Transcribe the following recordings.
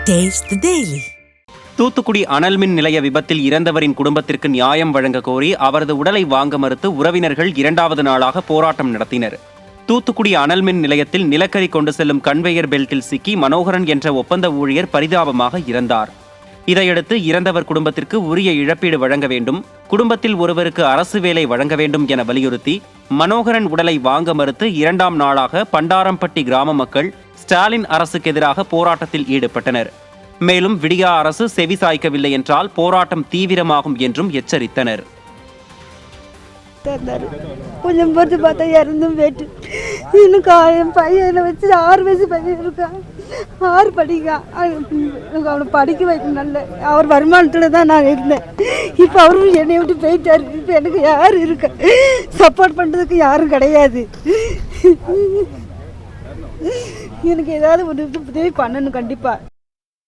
Taste the Daily. Thoothukudi அனல்மின் நிலைய விபத்தில் இறந்தவரின் குடும்பத்திற்கு நியாயம் வழங்க கோரி அவரது உடலை வாங்க மறுத்து உறவினர்கள் 2வது நாளாக போராட்டம் நடத்தினர். தூத்துக்குடி அனல்மின் நிலையத்தில் நிலக்கரி கொண்டு செல்லும் கன்வேயர் பெல்ட்டில் சிக்கி மனோகரன் என்ற ஒப்பந்த ஊழியர் பரிதாபமாக இறந்தார். இதையடுத்து இறந்தவர் குடும்பத்திற்கு உரிய இழப்பீடு வழங்க வேண்டும், குடும்பத்தில் ஒருவருக்கு அரசு வேலை வழங்க வேண்டும் என வலியுறுத்தி மனோகரன் உடலை வாங்க மறுத்து 2ஆம் நாளாக பண்டாரம்பட்டி கிராம மக்கள் ஸ்டாலின் அரசுக்கு எதிராக போராட்டத்தில் ஈடுபட்டனர். மேலும் விடியா அரசு செவி சாய்க்கவில்லை என்றால் போராட்டம் தீவிரமாகும் என்றும் எச்சரித்தனர். கொஞ்சம் பொறுத்து பார்த்தா இறந்தும் போயிட்டு இன்னும் என் பையனை வச்சு 6 வயசு பையன் இருக்கான், 6 படிக்கான். அவனை படிக்க வைக்கணும், நல்ல அவர் வருமானத்தில் தான் நான் இருந்தேன். இப்போ அவரும் என்னை விட்டு போயிட்டாரு. இப்போ எனக்கு யார் இருக்கா, சப்போர்ட் பண்ணுறதுக்கு யாரும் கிடையாது. எனக்கு ஏதாவது ஒரு உதவி பண்ணணும் கண்டிப்பாக.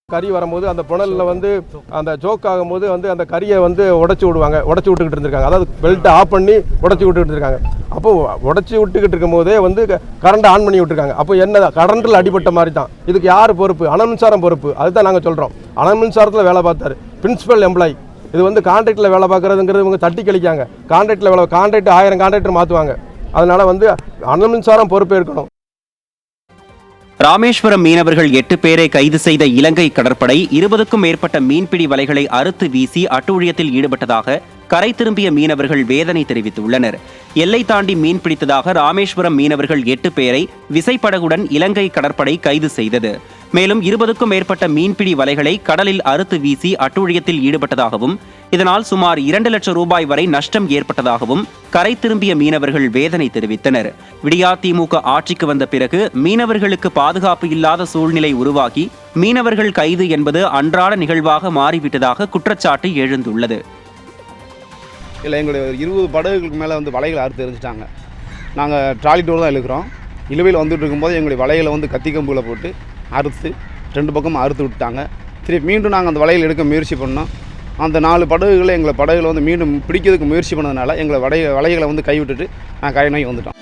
கறி வரும்போது அந்த புனலில் வந்து அந்த ஜோக் ஆகும்போது வந்து அந்த கறியை வந்து உடச்சி விட்டுக்கிட்டு இருந்திருக்காங்க. அதாவது பெல்ட்டை ஆஃப் பண்ணி உடச்சி விட்டுக்கிட்டு இருக்காங்க. அப்போ உடச்சி விட்டுக்கிட்டு இருக்கும் போதே வந்து கரண்ட் ஆன் பண்ணி விட்டுருக்காங்க. அப்போ என்ன கரண்டில் அடிபட்ட மாதிரி தான். இதுக்கு யார் பொறுப்பு? அனல் மின்சாரம் பொறுப்பு. அதுதான் நாங்கள் சொல்கிறோம். அனல் மின்சாரத்தில் வேலை பார்த்தாரு, பிரின்சிபல் எம்ப்ளாயி. இது வந்து கான்ட்ராக்டில் வேலை பார்க்குறதுங்கிறது இவங்க தட்டி கழிக்காங்க. கான்ட்ராக்டில் கான்ட்ராக்ட் 1000 கான்ட்ராக்டர் மாற்றுவாங்க. அதனால் வந்து அனல் மின்சாரம் பொறுப்பேற்கணும். ராமேஸ்வரம் மீனவர்கள் 8 பேரை கைது செய்த இலங்கை கடற்படை 20க்கும் மேற்பட்ட மீன்பிடி வலைகளை அறுத்து வீசி அட்டூழியத்தில் ஈடுபட்டதாக கரை திரும்பிய மீனவர்கள் வேதனை தெரிவித்துள்ளனர். எல்லை தாண்டி மீன்பிடித்ததாக ராமேஸ்வரம் மீனவர்கள் 8 பேரை விசைப்படகுடன் இலங்கை கடற்படை கைது செய்தது. மேலும் 20க்கும் மேற்பட்ட மீன்பிடி வலைகளை கடலில் அறுத்து வீசி அட்டூழியத்தில் ஈடுபட்டதாகவும் இதனால் சுமார் 2 லட்சம் ரூபாய் வரை நஷ்டம் ஏற்பட்டதாகவும் கரை திரும்பிய மீனவர்கள் வேதனை தெரிவித்தனர். விடியா திமுக ஆட்சிக்கு வந்த பிறகு மீனவர்களுக்கு பாதுகாப்பு இல்லாத சூழ்நிலை உருவாகி மீனவர்கள் கைது என்பது அன்றாட நிகழ்வாக மாறிவிட்டதாக குற்றச்சாட்டு எழுந்துள்ளது. இல்லை, எங்களுடைய 20 படகுகளுக்கு மேலே வந்து வலைகளை அறுத்து எரிஞ்சிட்டாங்க. நாங்கள் ட்ராலி டோர் தான் இழுக்கிறோம். இழுவையில் வந்துட்டு இருக்கும்போது எங்களுடைய வலைகளை வந்து கத்தி கம்புகளை போட்டு அறுத்து 2 பக்கமும் அறுத்து விட்டாங்க. திருப்பி மீண்டும் நாங்கள் அந்த வலையில் எடுக்க முயற்சி பண்ணோம். அந்த 4 படகுகளை எங்களை படகுகளை வந்து மீண்டும் பிடிக்கிறதுக்கு முயற்சி பண்ணதுனால எங்களை வலைகளை வந்து கைவிட்டுட்டு நாங்கள் கரை நோக்கி வந்துட்டோம்.